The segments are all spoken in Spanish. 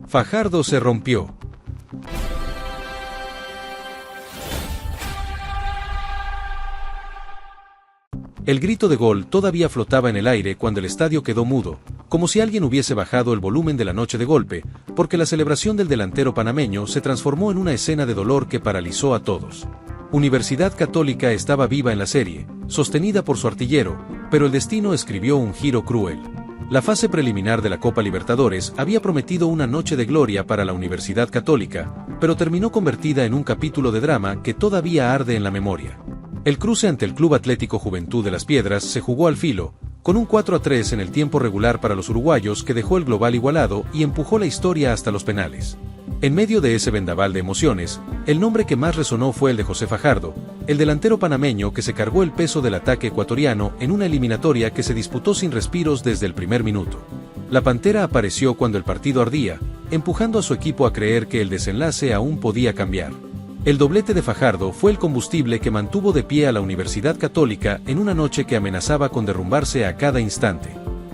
Fajardo se rompió. El grito de gol todavía flotaba en el aire cuando el estadio quedó mudo, como si alguien hubiese bajado el volumen de la noche de golpe, porque la celebración del delantero panameño se transformó en una escena de dolor que paralizó a todos. Universidad Católica estaba viva en la serie, sostenida por su artillero, pero el destino escribió un giro cruel. La fase preliminar de la Copa Libertadores había prometido una noche de gloria para la Universidad Católica, pero terminó convertida en un capítulo de drama que todavía arde en la memoria. El cruce ante el Club Atlético Juventud de Las Piedras se jugó al filo, con un 4-3 en el tiempo regular para los uruguayos que dejó el global igualado y empujó la historia hasta los penales. En medio de ese vendaval de emociones, el nombre que más resonó fue el de José Fajardo, el delantero panameño que se cargó el peso del ataque ecuatoriano en una eliminatoria que se disputó sin respiros desde el primer minuto. La Pantera apareció cuando el partido ardía, empujando a su equipo a creer que el desenlace aún podía cambiar. El doblete de Fajardo fue el combustible que mantuvo de pie a la Universidad Católica en una noche que amenazaba con derrumbarse a cada instante.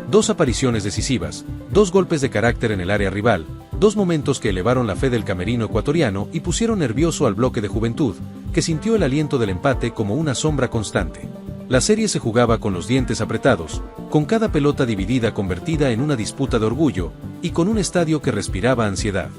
2 apariciones decisivas, 2 golpes de carácter en el área rival, 2 momentos que elevaron la fe del camerino ecuatoriano y pusieron nervioso al bloque de Juventud, que sintió el aliento del empate como una sombra constante. La serie se jugaba con los dientes apretados, con cada pelota dividida convertida en una disputa de orgullo, y con un estadio que respiraba ansiedad.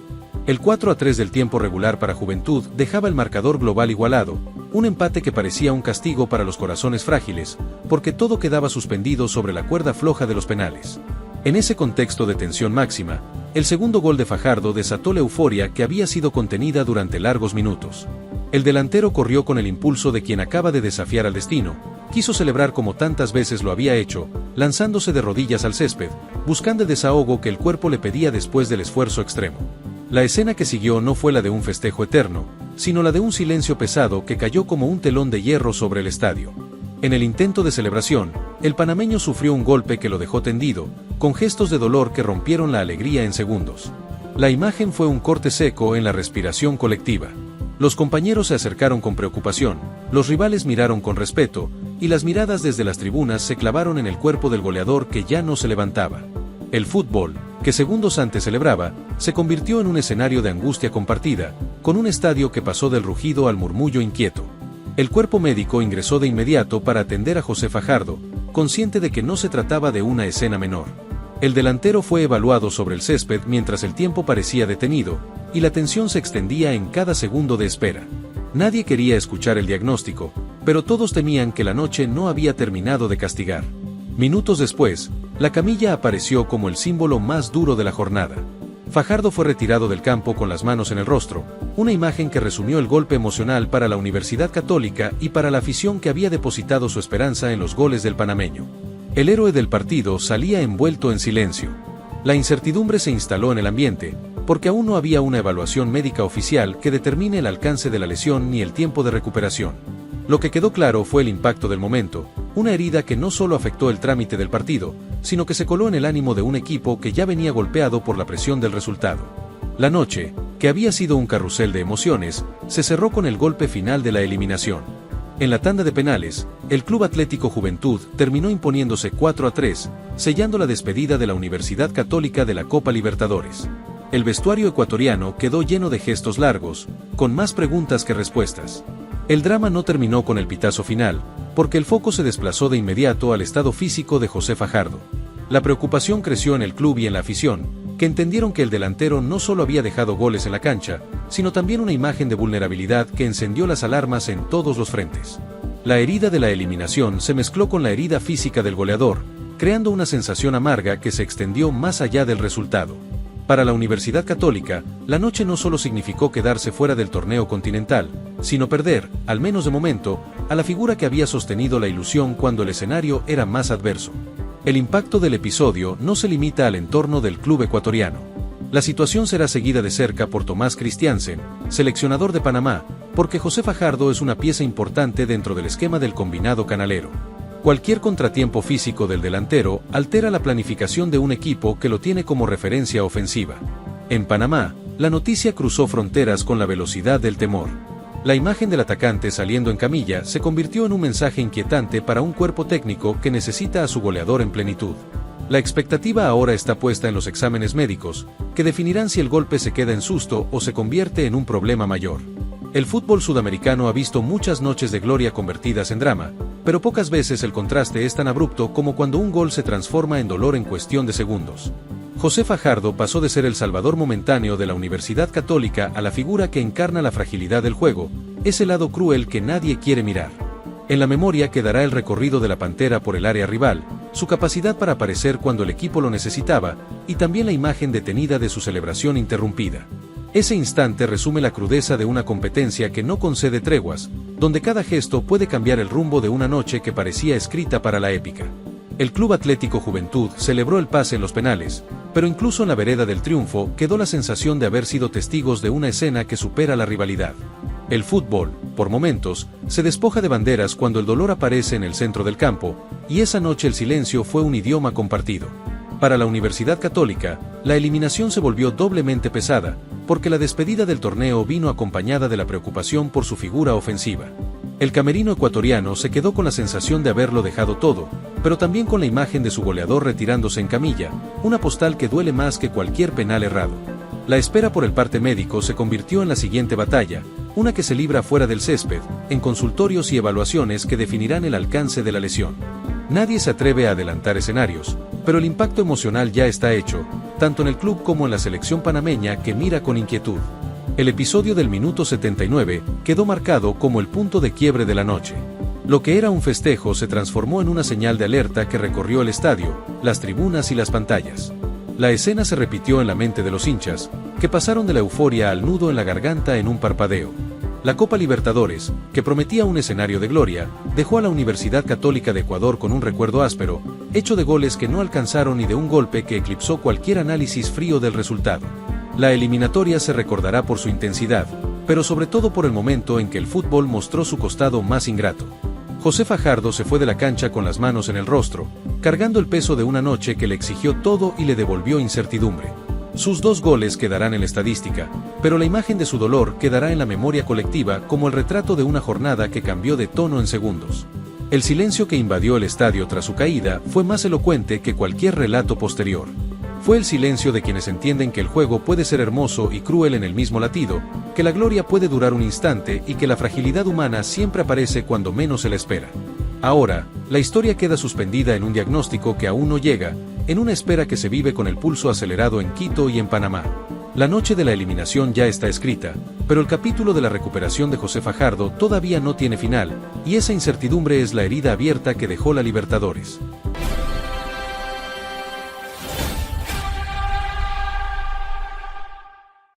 El 4-3 del tiempo regular para Juventud dejaba el marcador global igualado, un empate que parecía un castigo para los corazones frágiles, porque todo quedaba suspendido sobre la cuerda floja de los penales. En ese contexto de tensión máxima, el segundo gol de Fajardo desató la euforia que había sido contenida durante largos minutos. El delantero corrió con el impulso de quien acaba de desafiar al destino, quiso celebrar como tantas veces lo había hecho, lanzándose de rodillas al césped, buscando el desahogo que el cuerpo le pedía después del esfuerzo extremo. La escena que siguió no fue la de un festejo eterno, sino la de un silencio pesado que cayó como un telón de hierro sobre el estadio. En el intento de celebración, el panameño sufrió un golpe que lo dejó tendido, con gestos de dolor que rompieron la alegría en segundos. La imagen fue un corte seco en la respiración colectiva. Los compañeros se acercaron con preocupación, los rivales miraron con respeto, y las miradas desde las tribunas se clavaron en el cuerpo del goleador que ya no se levantaba. El fútbol, que segundos antes celebraba, se convirtió en un escenario de angustia compartida, con un estadio que pasó del rugido al murmullo inquieto. El cuerpo médico ingresó de inmediato para atender a José Fajardo, consciente de que no se trataba de una escena menor. El delantero fue evaluado sobre el césped mientras el tiempo parecía detenido, y la tensión se extendía en cada segundo de espera. Nadie quería escuchar el diagnóstico, pero todos temían que la noche no había terminado de castigar. Minutos después, la camilla apareció como el símbolo más duro de la jornada. Fajardo fue retirado del campo con las manos en el rostro, una imagen que resumió el golpe emocional para la Universidad Católica y para la afición que había depositado su esperanza en los goles del panameño. El héroe del partido salía envuelto en silencio. La incertidumbre se instaló en el ambiente, porque aún no había una evaluación médica oficial que determine el alcance de la lesión ni el tiempo de recuperación. Lo que quedó claro fue el impacto del momento, una herida que no solo afectó el trámite del partido, sino que se coló en el ánimo de un equipo que ya venía golpeado por la presión del resultado. La noche, que había sido un carrusel de emociones, se cerró con el golpe final de la eliminación. En la tanda de penales, el Club Atlético Juventud terminó imponiéndose 4-3, sellando la despedida de la Universidad Católica de la Copa Libertadores. El vestuario ecuatoriano quedó lleno de gestos largos, con más preguntas que respuestas. El drama no terminó con el pitazo final, porque el foco se desplazó de inmediato al estado físico de José Fajardo. La preocupación creció en el club y en la afición, que entendieron que el delantero no solo había dejado goles en la cancha, sino también una imagen de vulnerabilidad que encendió las alarmas en todos los frentes. La herida de la eliminación se mezcló con la herida física del goleador, creando una sensación amarga que se extendió más allá del resultado. Para la Universidad Católica, la noche no solo significó quedarse fuera del torneo continental, sino perder, al menos de momento, a la figura que había sostenido la ilusión cuando el escenario era más adverso. El impacto del episodio no se limita al entorno del club ecuatoriano. La situación será seguida de cerca por Tomás Christiansen, seleccionador de Panamá, porque José Fajardo es una pieza importante dentro del esquema del combinado canalero. Cualquier contratiempo físico del delantero altera la planificación de un equipo que lo tiene como referencia ofensiva. En Panamá, la noticia cruzó fronteras con la velocidad del temor. La imagen del atacante saliendo en camilla se convirtió en un mensaje inquietante para un cuerpo técnico que necesita a su goleador en plenitud. La expectativa ahora está puesta en los exámenes médicos, que definirán si el golpe se queda en susto o se convierte en un problema mayor. El fútbol sudamericano ha visto muchas noches de gloria convertidas en drama, pero pocas veces el contraste es tan abrupto como cuando un gol se transforma en dolor en cuestión de segundos. José Fajardo pasó de ser el salvador momentáneo de la Universidad Católica a la figura que encarna la fragilidad del juego, ese lado cruel que nadie quiere mirar. En la memoria quedará el recorrido de la Pantera por el área rival, su capacidad para aparecer cuando el equipo lo necesitaba, y también la imagen detenida de su celebración interrumpida. Ese instante resume la crudeza de una competencia que no concede treguas, donde cada gesto puede cambiar el rumbo de una noche que parecía escrita para la épica. El Club Atlético Juventud celebró el pase en los penales, pero incluso en la vereda del triunfo quedó la sensación de haber sido testigos de una escena que supera la rivalidad. El fútbol, por momentos, se despoja de banderas cuando el dolor aparece en el centro del campo, y esa noche el silencio fue un idioma compartido. Para la Universidad Católica, la eliminación se volvió doblemente pesada, porque la despedida del torneo vino acompañada de la preocupación por su figura ofensiva. El camerino ecuatoriano se quedó con la sensación de haberlo dejado todo, pero también con la imagen de su goleador retirándose en camilla, una postal que duele más que cualquier penal errado. La espera por el parte médico se convirtió en la siguiente batalla, una que se libra fuera del césped, en consultorios y evaluaciones que definirán el alcance de la lesión. Nadie se atreve a adelantar escenarios, pero el impacto emocional ya está hecho, tanto en el club como en la selección panameña que mira con inquietud. El episodio del minuto 79 quedó marcado como el punto de quiebre de la noche. Lo que era un festejo se transformó en una señal de alerta que recorrió el estadio, las tribunas y las pantallas. La escena se repitió en la mente de los hinchas, que pasaron de la euforia al nudo en la garganta en un parpadeo. La Copa Libertadores, que prometía un escenario de gloria, dejó a la Universidad Católica de Ecuador con un recuerdo áspero, hecho de goles que no alcanzaron y de un golpe que eclipsó cualquier análisis frío del resultado. La eliminatoria se recordará por su intensidad, pero sobre todo por el momento en que el fútbol mostró su costado más ingrato. José Fajardo se fue de la cancha con las manos en el rostro, cargando el peso de una noche que le exigió todo y le devolvió incertidumbre. Sus 2 goles quedarán en la estadística, pero la imagen de su dolor quedará en la memoria colectiva como el retrato de una jornada que cambió de tono en segundos. El silencio que invadió el estadio tras su caída fue más elocuente que cualquier relato posterior. Fue el silencio de quienes entienden que el juego puede ser hermoso y cruel en el mismo latido, que la gloria puede durar un instante y que la fragilidad humana siempre aparece cuando menos se la espera. Ahora, la historia queda suspendida en un diagnóstico que aún no llega, en una espera que se vive con el pulso acelerado en Quito y en Panamá. La noche de la eliminación ya está escrita, pero el capítulo de la recuperación de José Fajardo todavía no tiene final, y esa incertidumbre es la herida abierta que dejó la Libertadores.